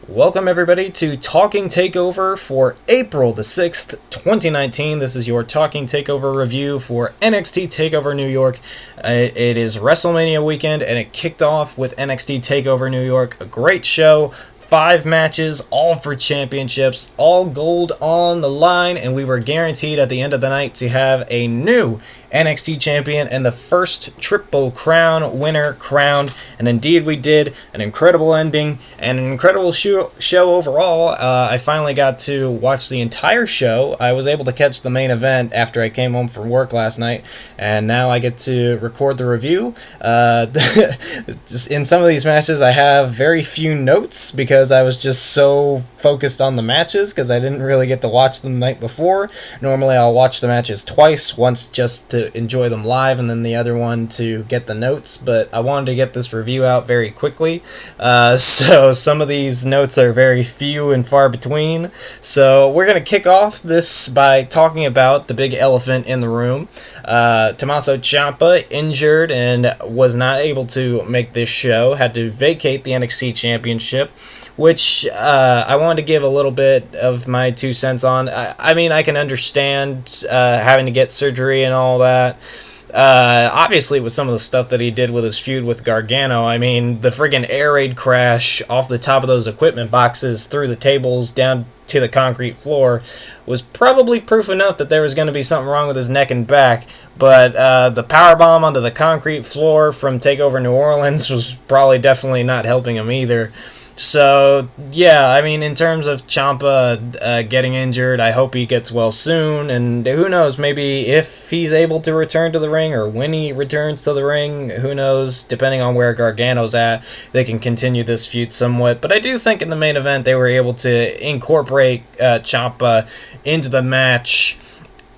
Welcome everybody to Talking Takeover for April the 6th, 2019. This is your Talking Takeover review for NXT Takeover New York. It is WrestleMania weekend and it kicked off with NXT Takeover New York. A great show. 5 matches, all for championships, all gold on the line, and we were guaranteed at the end of the night to have a new NXT champion and the first Triple Crown winner crowned, and indeed we did. An incredible ending and an incredible show overall. I finally got to watch the entire show. I was able to catch the main event after I came home from work last night, and now I get to record the review. In some of these matches I have very few notes because I was just so focused on the matches because I didn't really get to watch them the night before. Normally I'll watch the matches twice, once just to enjoy them live and then the other one to get the notes, but I wanted to get this review out very quickly, so some of these notes are very few and far between. So we're going to kick off this by talking about the big elephant in the room. Tommaso Ciampa injured and was not able to make this show, had to vacate the NXT Championship, which I wanted to give a little bit of my 2 cents on. I mean, I can understand having to get surgery and all that. Obviously, with some of the stuff that he did with his feud with Gargano, I mean, the friggin' air raid crash off the top of those equipment boxes through the tables down to the concrete floor was probably proof enough that there was going to be something wrong with his neck and back. But the powerbomb onto the concrete floor from TakeOver New Orleans was probably definitely not helping him either. So, yeah, I mean, in terms of Ciampa getting injured, I hope he gets well soon, and who knows, maybe if he's able to return to the ring, or when he returns to the ring, who knows, depending on where Gargano's at, they can continue this feud somewhat. But I do think in the main event they were able to incorporate Ciampa into the match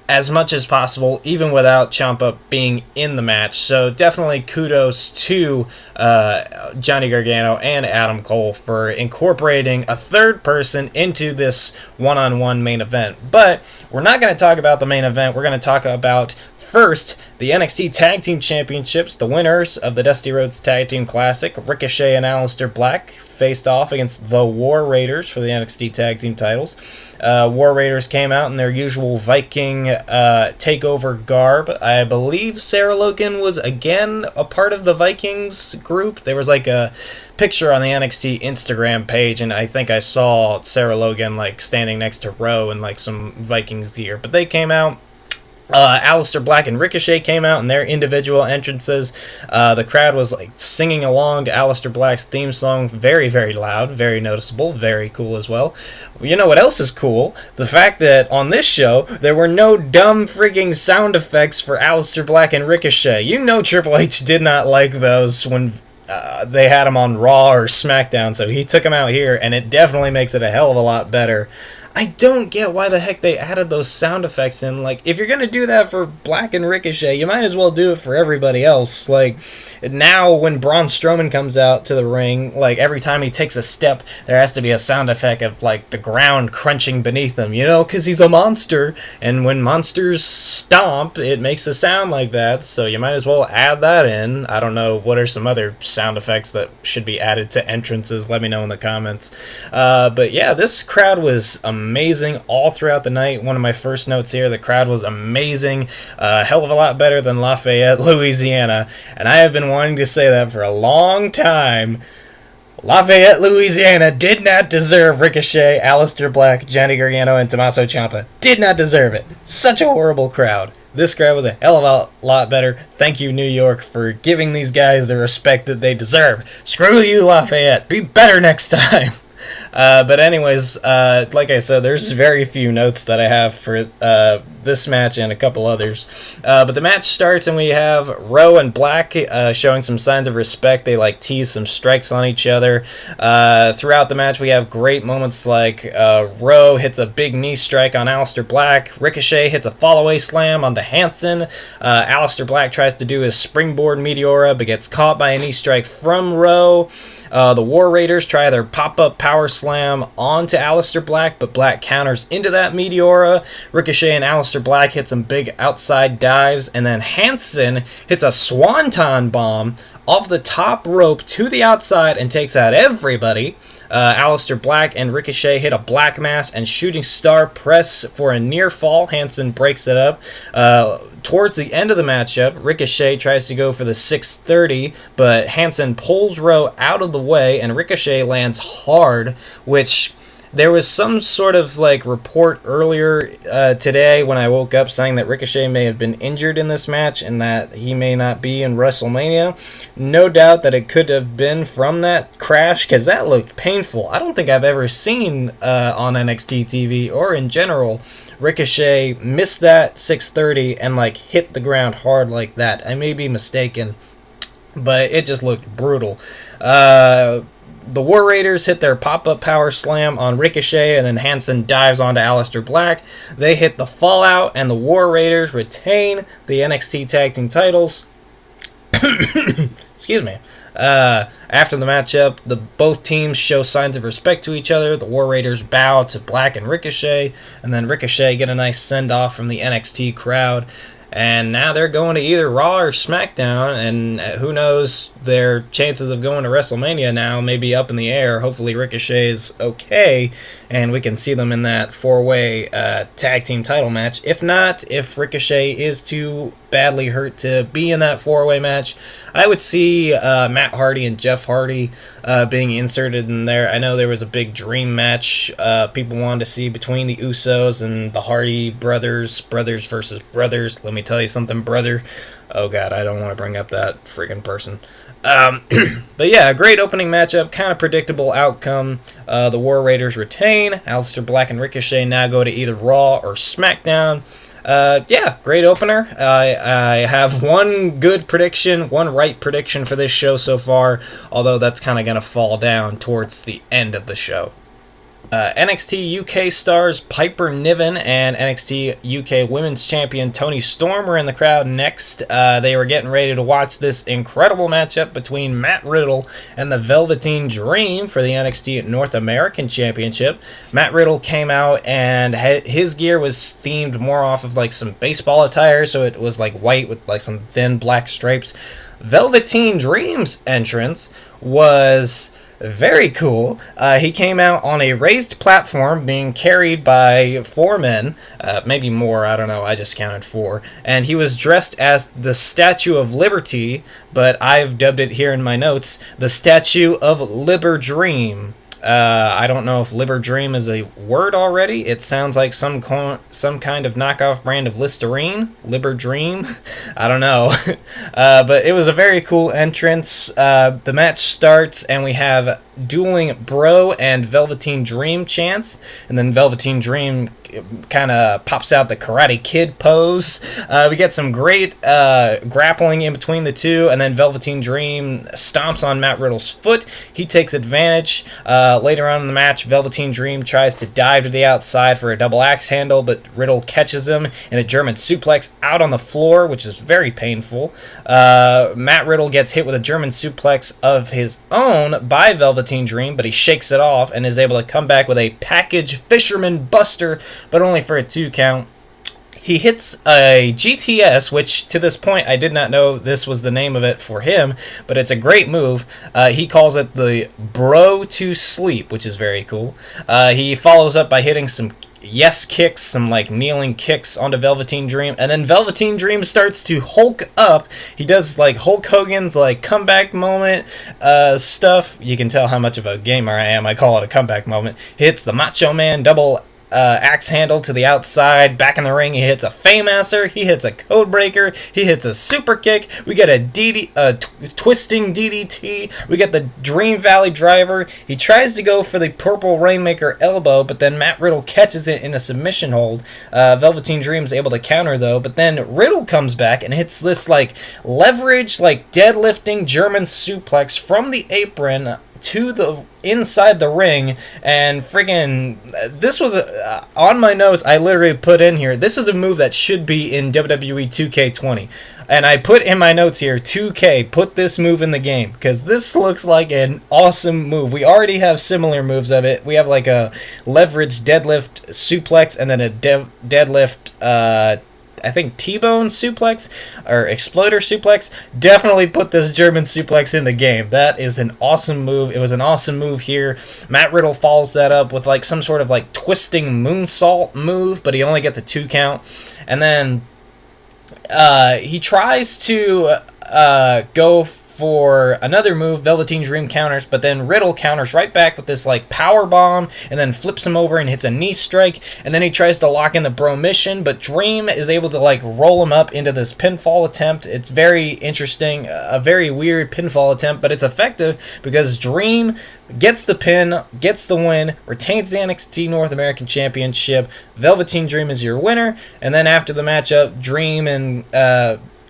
as much as possible, even without Ciampa being in the match. So definitely kudos to Johnny Gargano and Adam Cole for incorporating a third person into this one-on-one main event. But we're not going to talk about the main event. We're going to talk about first, the NXT Tag Team Championships. The winners of the Dusty Rhodes Tag Team Classic, Ricochet and Aleister Black, faced off against the War Raiders for the NXT Tag Team titles. War Raiders came out in their usual Viking takeover garb. I believe Sarah Logan was again a part of the Vikings group. There was like a picture on the NXT Instagram page, and I think I saw Sarah Logan like standing next to Ro in like some Vikings gear. But they came out. Aleister Black and Ricochet came out in their individual entrances. The crowd was like singing along to Aleister Black's theme song, very, very loud, very noticeable, very cool as well. You know what else is cool? The fact that on this show, there were no dumb frigging sound effects for Aleister Black and Ricochet. You know Triple H did not like those when they had him on Raw or SmackDown, so he took them out here, and it definitely makes it a hell of a lot better. I don't get why the heck they added those sound effects in. Like, if you're gonna do that for Black and Ricochet, you might as well do it for everybody else. Like, now when Braun Strowman comes out to the ring, like, every time he takes a step, there has to be a sound effect of, like, the ground crunching beneath him, you know, because he's a monster, and when monsters stomp, it makes a sound like that, so you might as well add that in. I don't know, what are some other sound effects that should be added to entrances? Let me know in the comments. But yeah, this crowd was amazing all throughout the night. One of my first notes here, the crowd was amazing, a hell of a lot better than Lafayette, Louisiana, and I have been wanting to say that for a long time. Lafayette, Louisiana did not deserve Ricochet, Aleister Black, Johnny Gargano, and Tommaso Ciampa. Did not deserve it. Such a horrible crowd. This crowd was a hell of a lot better. Thank you, New York, for giving these guys the respect that they deserve. Screw you, Lafayette. Be better next time. But anyways, like I said, there's very few notes that I have for this match and a couple others. But the match starts and we have Ro and Black showing some signs of respect. They like tease some strikes on each other. Throughout the match we have great moments like Ro hits a big knee strike on Aleister Black. Ricochet hits a fall-away slam onto Hansen. Aleister Black tries to do his springboard Meteora but gets caught by a knee strike from Ro. The War Raiders try their pop-up power slam onto Aleister Black, but Black counters into that Meteora. Ricochet and Aleister Black hit some big outside dives, and then Hansen hits a Swanton bomb off the top rope to the outside and takes out everybody. Aleister Black and Ricochet hit a Black Mass and Shooting Star Press for a near fall. Hansen breaks it up. Towards the end of the matchup, Ricochet tries to go for the 630, but Hansen pulls Rowe out of the way, and Ricochet lands hard, which there was some sort of like report earlier today when I woke up saying that Ricochet may have been injured in this match and that he may not be in WrestleMania. No doubt that it could have been from that crash, because that looked painful. I don't think I've ever seen on NXT TV or in general Ricochet missed that 630 and like hit the ground hard like that. I may be mistaken, but it just looked brutal. The War Raiders hit their pop-up power slam on Ricochet, and then Hansen dives onto Aleister Black. They hit the Fallout, and the War Raiders retain the NXT Tag Team titles. Excuse me. After the matchup, both teams show signs of respect to each other. The War Raiders bow to Black and Ricochet, and then Ricochet get a nice send-off from the NXT crowd. And now they're going to either Raw or SmackDown, and who knows, their chances of going to WrestleMania now may be up in the air. Hopefully Ricochet is okay, and we can see them in that four-way tag team title match. If not, if Ricochet is too badly hurt to be in that four-way match, I would see Matt Hardy and Jeff Hardy being inserted in there. I know there was a big dream match people wanted to see between the Usos and the Hardy brothers versus brothers. Let me tell you something, brother. Oh god, I don't want to bring up that freaking person. But yeah, a great opening matchup, kind of predictable outcome. The War Raiders retain. Aleister Black and Ricochet now go to either Raw or SmackDown. Yeah, great opener. I have one good prediction, one right prediction for this show so far, although that's kind of going to fall down towards the end of the show. NXT UK stars Piper Niven and NXT UK Women's Champion Toni Storm were in the crowd next. They were getting ready to watch this incredible matchup between Matt Riddle and the Velveteen Dream for the NXT North American Championship. Matt Riddle came out and his gear was themed more off of like some baseball attire, so it was like white with like some thin black stripes. Velveteen Dream's entrance was very cool. He came out on a raised platform being carried by 4 men, maybe more, I don't know, I just counted 4, and he was dressed as the Statue of Liberty, but I've dubbed it here in my notes, the Statue of Liberdream. I don't know if Liberdream is a word already. It sounds like some kind of knockoff brand of Listerine. Liberdream? I don't know. But it was a very cool entrance. The match starts and we have dueling Bro and Velveteen Dream chants, and then Velveteen Dream kind of pops out the Karate Kid pose. We get some great grappling in between the two, and then Velveteen Dream stomps on Matt Riddle's foot. He takes advantage. Later on in the match, Velveteen Dream tries to dive to the outside for a double axe handle, but Riddle catches him in a German suplex out on the floor, which is very painful. Matt Riddle gets hit with a German suplex of his own by Velveteen Dream, but he shakes it off and is able to come back with a package Fisherman Buster, but only for a 2 count. He hits a GTS, which to this point I did not know this was the name of it for him, but it's a great move. He calls it the Bro to Sleep, which is very cool. He follows up by hitting some yes kicks, some like kneeling kicks onto Velveteen Dream, and then Velveteen Dream starts to Hulk up. He does like Hulk Hogan's like comeback moment stuff. You can tell how much of a gamer I am. I call it a comeback moment. He hits the Macho Man double axe handle to the outside. Back in the ring, he hits a Faymaster, he hits a Codebreaker, he hits a super kick. We get a twisting DDT. We get the Dream Valley Driver. He tries to go for the Purple Rainmaker elbow, but then Matt Riddle catches it in a submission hold. Velveteen Dream's able to counter though, but then Riddle comes back and hits this like leverage, like deadlifting German suplex from the apron to the inside the ring, and friggin' this was on my notes. I literally put in here, this is a move that should be in WWE 2K20, and I put in my notes here, 2K, put this move in the game, because this looks like an awesome move. We already have similar moves of it. We have like a leverage deadlift suplex and then a deadlift I think T-bone suplex or exploder suplex. Definitely put this German suplex in the game. That is an awesome move. It was an awesome move here. Matt Riddle follows that up with like some sort of like twisting moonsault move, but he only gets a 2 count. And then he tries to go for another move. Velveteen Dream counters, but then Riddle counters right back with this like power bomb, and then flips him over and hits a knee strike, and then he tries to lock in the Bro Mission, but Dream is able to like roll him up into this pinfall attempt. It's very interesting, a very weird pinfall attempt, but it's effective because Dream gets the pin, gets the win, retains the NXT North American Championship. Velveteen Dream is your winner, and then after the matchup, Dream and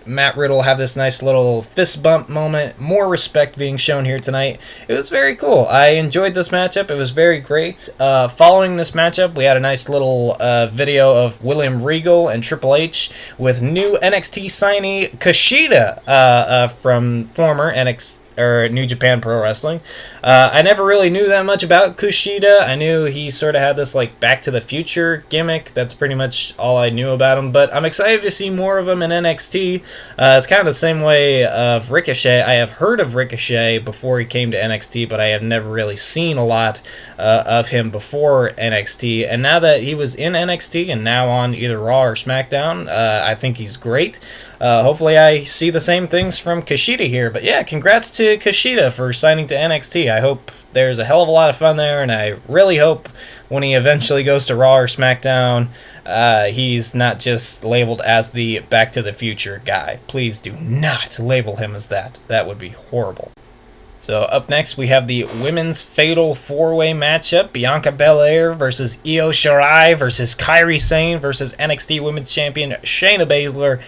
Matt Riddle have this nice little fist bump moment. More respect being shown here tonight. It was very cool. I enjoyed this matchup. It was very great. Following this matchup, we had a nice little video of William Regal and Triple H with new NXT signee Kushida from former NXT or New Japan Pro Wrestling. I never really knew that much about Kushida. I knew he sort of had this like Back to the Future gimmick. That's pretty much all I knew about him, but I'm excited to see more of him in NXT. It's kind of the same way of Ricochet. I have heard of Ricochet before he came to NXT, but I have never really seen a lot of him before NXT, and now that he was in NXT and now on either Raw or SmackDown, I think he's great. Hopefully I see the same things from Kushida here. But yeah, congrats to Kushida for signing to NXT. I hope there's a hell of a lot of fun there, and I really hope when he eventually goes to Raw or SmackDown, he's not just labeled as the Back to the Future guy. Please do not label him as that. That would be horrible. So up next, we have the Women's Fatal 4-Way matchup. Bianca Belair versus Io Shirai versus Kairi Sane versus NXT Women's Champion Shayna Baszler.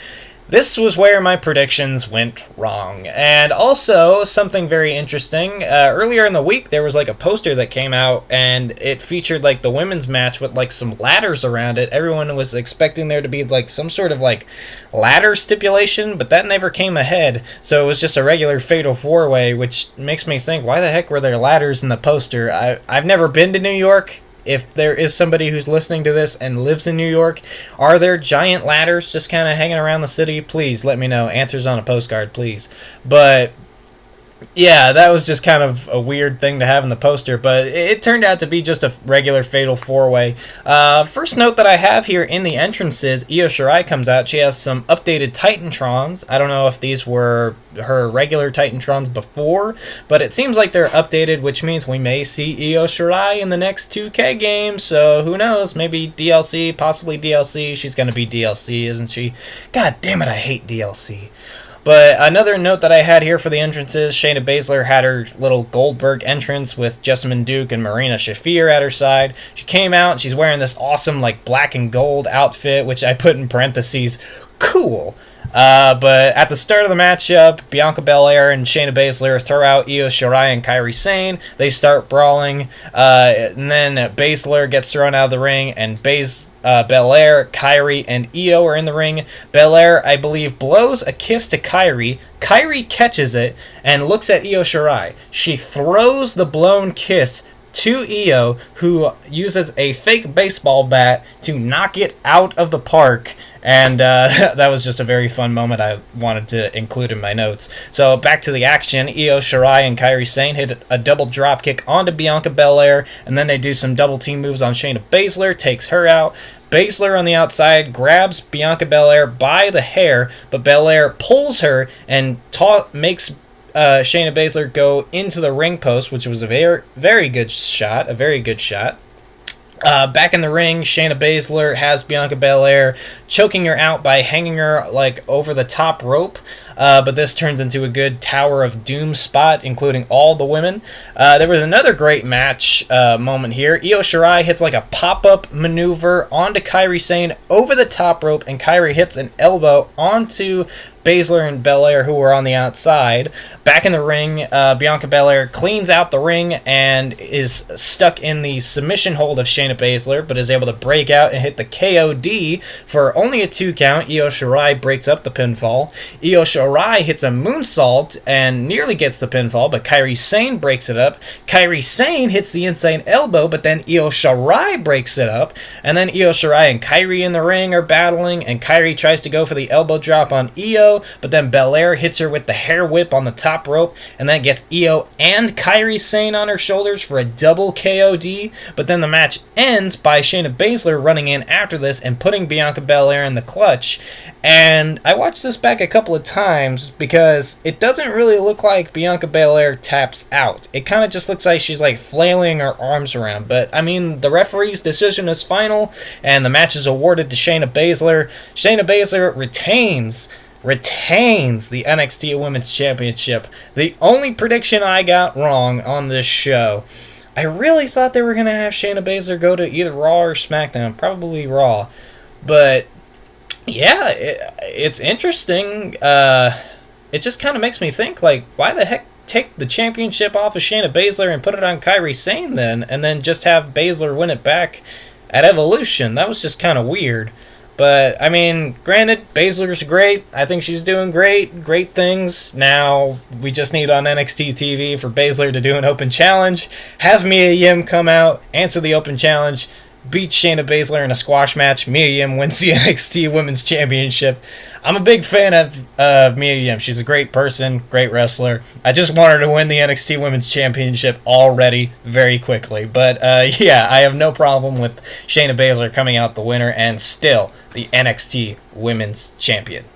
This was where my predictions went wrong. And also, something very interesting, earlier in the week, there was like a poster that came out, and it featured like the women's match with like some ladders around it. Everyone was expecting there to be like some sort of like ladder stipulation, but that never came ahead. So it was just a regular Fatal 4-Way, which makes me think, why the heck were there ladders in the poster? I've never been to New York. If there is somebody who's listening to this and lives in New York, are there giant ladders just kind of hanging around the city? Please let me know. Answers on a postcard, please. But yeah, that was just kind of a weird thing to have in the poster, but it turned out to be just a regular Fatal 4-Way. First note that I have here in the entrances, Io Shirai comes out. She has some updated Titantrons. I don't know if these were her regular Titantrons before, but it seems like they're updated, which means we may see Io Shirai in the next 2K game, so who knows, maybe DLC, possibly DLC. She's going to be DLC, isn't she? God damn it, I hate DLC. But another note that I had here for the entrances, Shayna Baszler had her little Goldberg entrance with Jessamine Duke and Marina Shafir at her side. She came out and she's wearing this awesome like black and gold outfit, which I put in parentheses, cool. But at the start of the matchup, Bianca Belair and Shayna Baszler throw out Io Shirai and Kairi Sane. They start brawling, and then Baszler gets thrown out of the ring, and Belair, Kairi, and Io are in the ring. Belair, I believe, blows a kiss to Kairi. Kairi catches it and looks at Io Shirai. She throws the blown kiss to Io, who uses a fake baseball bat to knock it out of the park. And that was just a very fun moment I wanted to include in my notes. So back to the action. Io Shirai and Kairi Sane hit a double dropkick onto Bianca Belair, and then they do some double team moves on Shayna Baszler, takes her out. Baszler on the outside grabs Bianca Belair by the hair, but Belair pulls her and makes Shayna Baszler go into the ring post, which was a very good shot. Back in the ring, Shayna Baszler has Bianca Belair choking her out by hanging her like over the top rope. But this turns into a good Tower of Doom spot, including all the women. There was another great match moment here. Io Shirai hits like a pop-up maneuver onto Kairi Sane over the top rope, and Kairi hits an elbow onto Baszler and Belair, who were on the outside. Back in the ring, Bianca Belair cleans out the ring and is stuck in the submission hold of Shayna Baszler, but is able to break out and hit the KOD for only a 2 count. Io Shirai breaks up the pinfall. Io Shirai hits a moonsault and nearly gets the pinfall, but Kairi Sane breaks it up. Kairi Sane hits the inside elbow, but then Io Shirai breaks it up. And then Io Shirai and Kairi in the ring are battling, and Kairi tries to go for the elbow drop on Io, but then Belair hits her with the hair whip on the top rope, and that gets Io and Kairi Sane on her shoulders for a double KOD. But then the match ends by Shayna Baszler running in after this and putting Bianca Belair in the clutch. And I watched this back a couple of times because it doesn't really look like Bianca Belair taps out. It kind of just looks like she's like flailing her arms around. But I mean, the referee's decision is final, and the match is awarded to Shayna Baszler. Shayna Baszler retains the NXT Women's Championship. The only prediction I got wrong on this show, I really thought they were going to have Shayna Baszler go to either Raw or SmackDown, probably Raw. But yeah, it's interesting. It just kind of makes me think, like, why the heck take the championship off of Shayna Baszler and put it on Kairi Sane then, and then just have Baszler win it back at Evolution? That was just kind of weird. But, I mean, granted, Baszler's great. I think she's doing great things. Now, we just need on NXT TV for Baszler to do an open challenge, have Mia Yim come out, answer the open challenge, beat Shayna Baszler in a squash match. Mia Yim wins the NXT Women's Championship. I'm a big fan of Mia Yim. She's a great person, great wrestler. I just want her to win the NXT Women's Championship already, very quickly. But yeah, I have no problem with Shayna Baszler coming out the winner and still the NXT Women's Champion.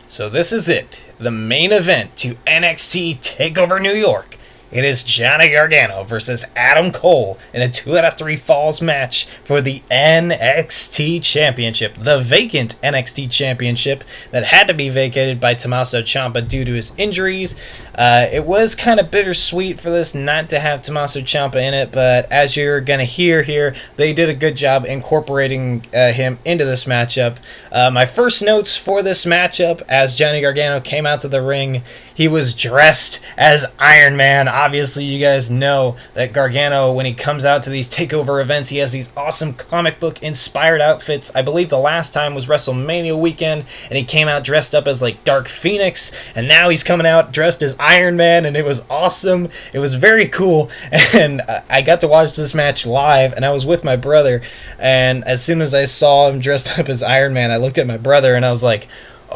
So this is it, the main event to NXT Takeover New York. It is Johnny Gargano versus Adam Cole in a 2 out of 3 falls match for the NXT Championship, the vacant NXT Championship that had to be vacated by Tommaso Ciampa due to his injuries. It was kind of bittersweet for this not to have Tommaso Ciampa in it, but as you're going to hear here, they did a good job incorporating him into this matchup. My first notes for this matchup, as Johnny Gargano came out to the ring, he was dressed as Iron Man. Obviously, you guys know that Gargano, when he comes out to these takeover events, he has these awesome comic book inspired outfits. I believe the last time was WrestleMania weekend, and he came out dressed up as like Dark Phoenix, and now he's coming out dressed as Iron Man, and it was awesome. It was very cool, and I got to watch this match live, and I was with my brother, and as soon as I saw him dressed up as Iron Man, I looked at my brother, and I was like,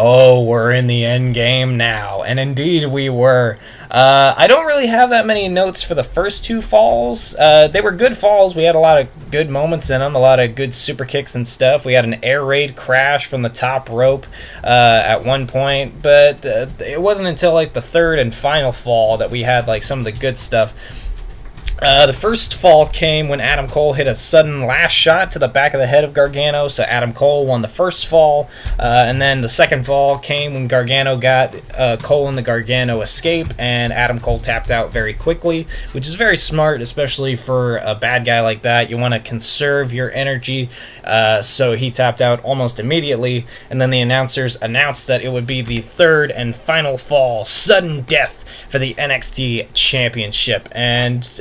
oh, we're in the end game now. And indeed we were. I don't really have that many notes for the first 2 falls. They were good falls. We had a lot of good moments in them, a lot of good super kicks and stuff. We had an air raid crash from the top rope at one point, but it wasn't until like the 3rd and final fall that we had like some of the good stuff. The first fall came when Adam Cole hit a sudden last shot to the back of the head of Gargano, so Adam Cole won the first fall, and then the second fall came when Gargano got Cole in the Gargano escape, and Adam Cole tapped out very quickly, which is very smart, especially for a bad guy like that. You want to conserve your energy, so he tapped out almost immediately, and then the announcers announced that it would be the 3rd and final fall, sudden death for the NXT Championship, and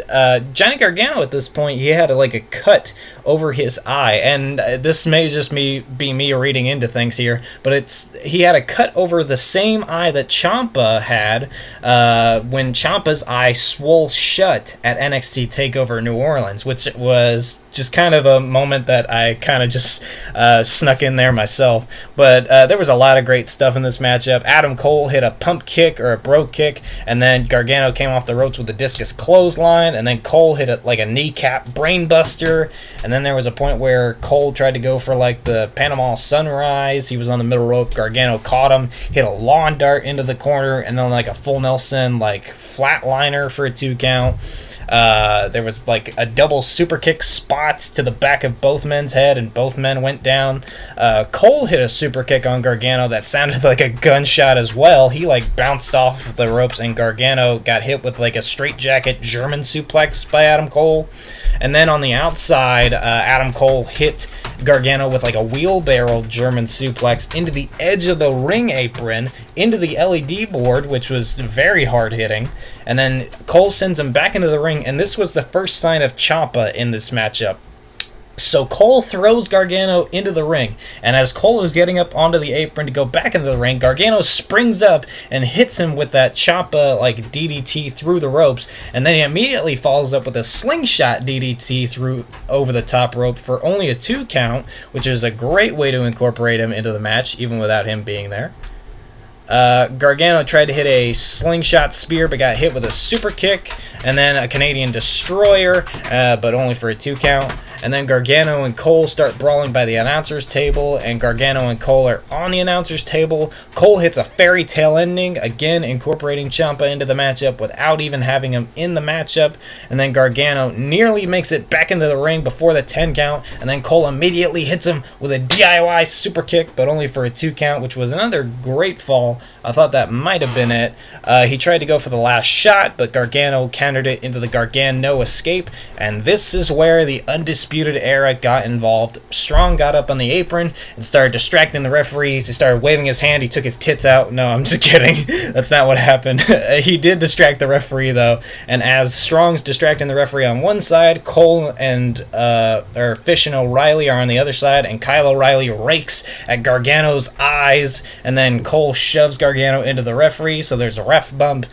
Johnny Gargano at this point, he had a cut over his eye, and this may just be me reading into things here, but he had a cut over the same eye that Ciampa had when Ciampa's eye swole shut at NXT Takeover New Orleans, which was just kind of a moment that I kind of just snuck in there myself. But there was a lot of great stuff in this matchup. Adam Cole hit a pump kick or a brogue kick, and then Gargano came off the ropes with a discus clothesline, and then Cole hit a kneecap brainbuster, and then there was a point where Cole tried to go for the Panama Sunrise. He was on the middle rope. Gargano caught him, hit a lawn dart into the corner, and then a full Nelson flatliner for a 2 count. There was a double super kick spot to the back of both men's head, and both men went down. Cole hit a super kick on Gargano that sounded like a gunshot as well. He bounced off the ropes, and Gargano got hit with a straitjacket German suplex by Adam Cole. And then on the outside, Adam Cole hit Gargano with like a wheelbarrow German suplex into the edge of the ring apron, into the LED board, which was very hard hitting. And then Cole sends him back into the ring, and this was the first sign of Ciampa in this matchup. So Cole throws Gargano into the ring, and as Cole is getting up onto the apron to go back into the ring, Gargano springs up and hits him with that Ciampa like DDT through the ropes, and then he immediately follows up with a slingshot DDT through over the top rope for only a 2 count, which is a great way to incorporate him into the match, even without him being there. Gargano tried to hit a slingshot spear, but got hit with a super kick, and then a Canadian destroyer, but only for a 2 count. And then Gargano and Cole start brawling by the announcer's table, and Gargano and Cole are on the announcer's table. Cole hits a fairy tale ending, again incorporating Ciampa into the matchup without even having him in the matchup. And then Gargano nearly makes it back into the ring before the 10 count, and then Cole immediately hits him with a DIY super kick, but only for a 2 count, which was another great fall. I thought that might have been it. He tried to go for the last shot, but Gargano countered it into the Gargano escape, and this is where the Undisputed Era got involved. Strong got up on the apron and started distracting the referees. He started waving his hand. He took his tits out. No, I'm just kidding. That's not what happened. He did distract the referee, though, and as Strong's distracting the referee on one side, Cole and Fish and O'Reilly are on the other side, and Kyle O'Reilly rakes at Gargano's eyes, and then Cole shoves Gargano into the referee, so there's a ref bump.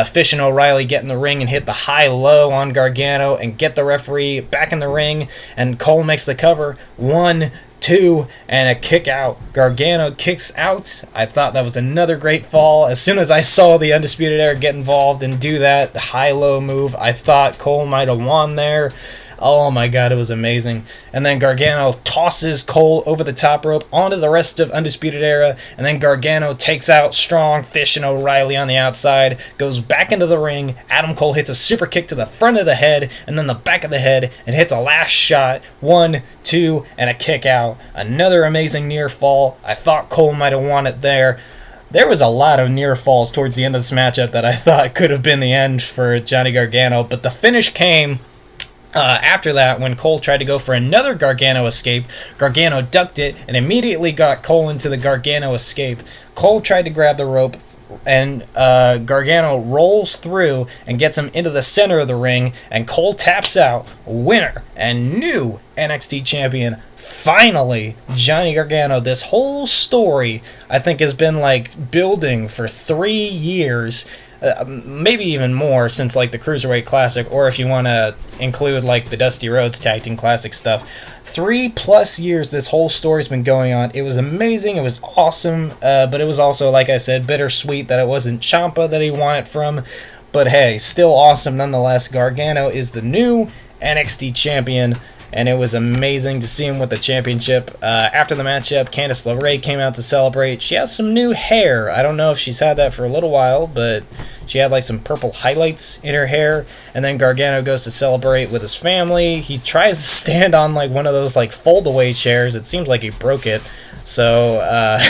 Fish and O'Reilly get in the ring and hit the high-low on Gargano and get the referee back in the ring, and Cole makes the cover. 1, 2, and a kick out. Gargano kicks out. I thought that was another great fall. As soon as I saw the Undisputed Era get involved and do that high-low move, I thought Cole might have won there. Oh my god, it was amazing. And then Gargano tosses Cole over the top rope onto the rest of Undisputed Era, and then Gargano takes out Strong, Fish, and O'Reilly on the outside, goes back into the ring. Adam Cole hits a super kick to the front of the head, and then the back of the head, and hits a last shot. 1, 2, and a kick out. Another amazing near fall. I thought Cole might have won it there. There was a lot of near falls towards the end of this matchup that I thought could have been the end for Johnny Gargano, but the finish came after that, when Cole tried to go for another Gargano escape. Gargano ducked it and immediately got Cole into the Gargano escape. Cole tried to grab the rope, and Gargano rolls through and gets him into the center of the ring, and Cole taps out. Winner and new NXT champion, finally, Johnny Gargano. This whole story, I think, has been like building for 3 years. Maybe even more, since like the Cruiserweight Classic, or if you want to include like the Dusty Rhodes Tag Team Classic stuff. 3+ years this whole story's been going on. It was amazing, it was awesome, but it was also, like I said, bittersweet that it wasn't Ciampa that he won it from. But hey, still awesome nonetheless. Gargano is the new NXT champion, and it was amazing to see him with the championship. After the matchup, Candice LeRae came out to celebrate. She has some new hair. I don't know if she's had that for a little while, but she had like some purple highlights in her hair. And then Gargano goes to celebrate with his family. He tries to stand on like one of those like fold-away chairs. It seems like he broke it. So,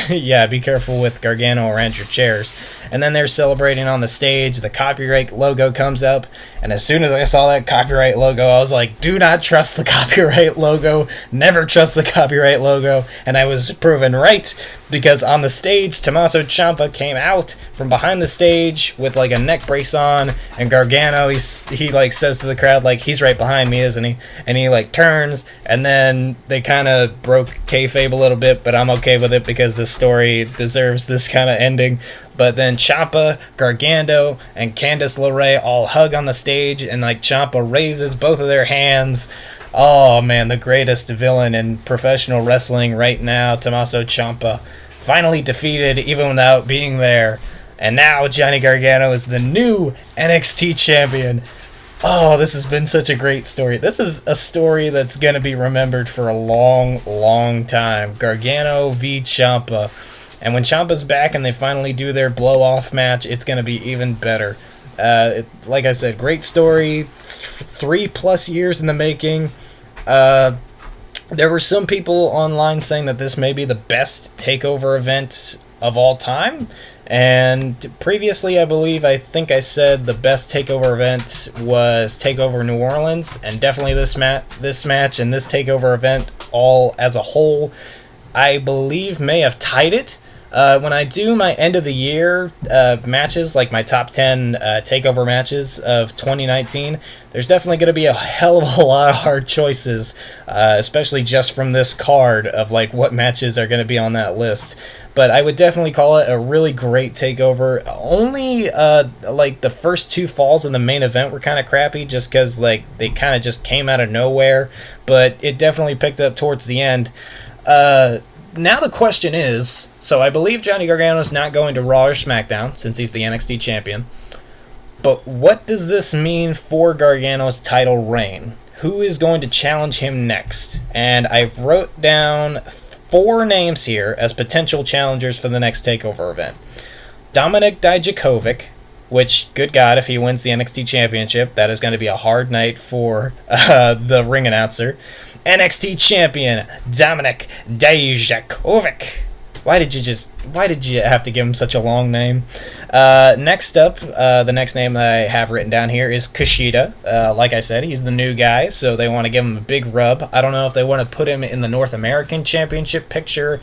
yeah, be careful with Gargano around your chairs. And then they're celebrating on the stage. The copyright logo comes up. And as soon as I saw that copyright logo, I was like, do not trust the copyright logo. Never trust the copyright logo. And I was proven right, because on the stage, Tommaso Ciampa came out from behind the stage with like a neck brace on. And Gargano, he like says to the crowd, like, he's right behind me, isn't he? And he like turns, and then they kind of broke kayfabe a little bit, but I'm okay with it because this story deserves this kind of ending. But then Ciampa, Gargano, and Candice LeRae all hug on the stage, and like Ciampa raises both of their hands. Oh man, the greatest villain in professional wrestling right now, Tommaso Ciampa, finally defeated even without being there. And now Johnny Gargano is the new NXT champion. Oh, this has been such a great story. This is a story that's going to be remembered for a long, long time. Gargano v. Ciampa. And when Ciampa's back and they finally do their blow-off match, it's going to be even better. Like I said, great story. 3+ years in the making. There were some people online saying that this may be the best TakeOver event of all time. And previously, I think I said the best TakeOver event was TakeOver New Orleans, and definitely this match and this TakeOver event all as a whole, I believe, may have tied it. When I do my end of the year matches, like my top 10 takeover matches of 2019, there's definitely going to be a hell of a lot of hard choices, especially just from this card of like what matches are going to be on that list. But I would definitely call it a really great takeover. Only like the first two falls in the main event were kind of crappy, just because like they kind of just came out of nowhere. But it definitely picked up towards the end. Now the question is, so I believe Johnny Gargano is not going to Raw or SmackDown since he's the NXT champion. But what does this mean for Gargano's title reign? Who is going to challenge him next? And I've wrote down 4 names here as potential challengers for the next TakeOver event. Dominik Dijakovic, which, good God, if he wins the NXT Championship, that is going to be a hard night for the ring announcer. NXT Champion Dominik Dijakovic. Why did you have to give him such a long name? Next up, the next name that I have written down here is Kushida. Like I said, he's the new guy, so they want to give him a big rub. I don't know if they want to put him in the North American Championship picture.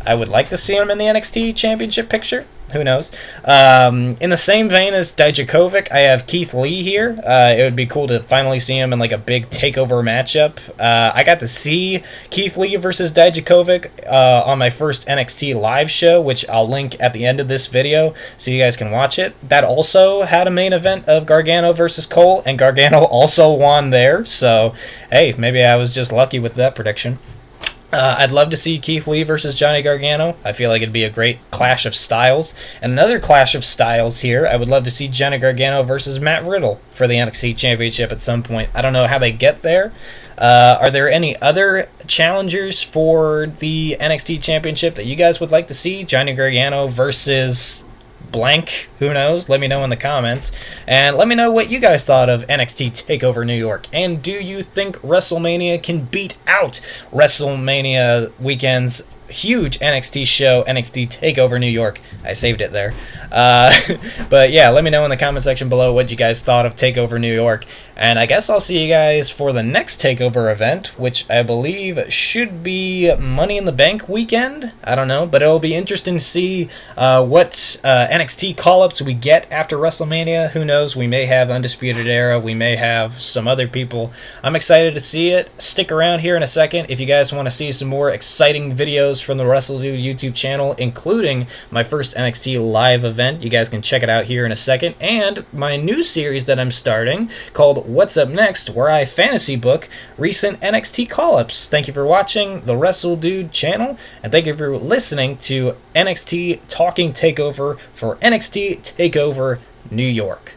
I would like to see him in the NXT Championship picture. Who knows? In the same vein as Dijakovic, I have Keith Lee here. It would be cool to finally see him in like a big takeover matchup. I got to see Keith Lee versus Dijakovic on my first NXT live show, which I'll link at the end of this video so you guys can watch it. That also had a main event of Gargano versus Cole, and Gargano also won there. So, hey, maybe I was just lucky with that prediction. I'd love to see Keith Lee versus Johnny Gargano. I feel like it'd be a great clash of styles. And another clash of styles here, I would love to see Johnny Gargano versus Matt Riddle for the NXT Championship at some point. I don't know how they get there. Are there any other challengers for the NXT Championship that you guys would like to see? Johnny Gargano versus blank, who knows? Let me know in the comments, and let me know what you guys thought of NXT Takeover New York, and do you think WrestleMania can beat out WrestleMania weekend's huge NXT show, NXT Takeover New York? I saved it there. But yeah, let me know in the comment section below what you guys thought of Takeover New York, and I guess I'll see you guys for the next Takeover event, which I believe should be Money in the Bank weekend. I don't know, but it'll be interesting to see what NXT call-ups we get after WrestleMania. Who knows? We may have Undisputed Era. We may have some other people. I'm excited to see it. Stick around here in a second if you guys want to see some more exciting videos from the WrestleDude YouTube channel, including my first NXT live event. You guys can check it out here in a second, and my new series that I'm starting called What's Up Next, where I fantasy book recent NXT call-ups. Thank you for watching the WrestleDude channel, and thank you for listening to NXT Talking Takeover for NXT Takeover New York.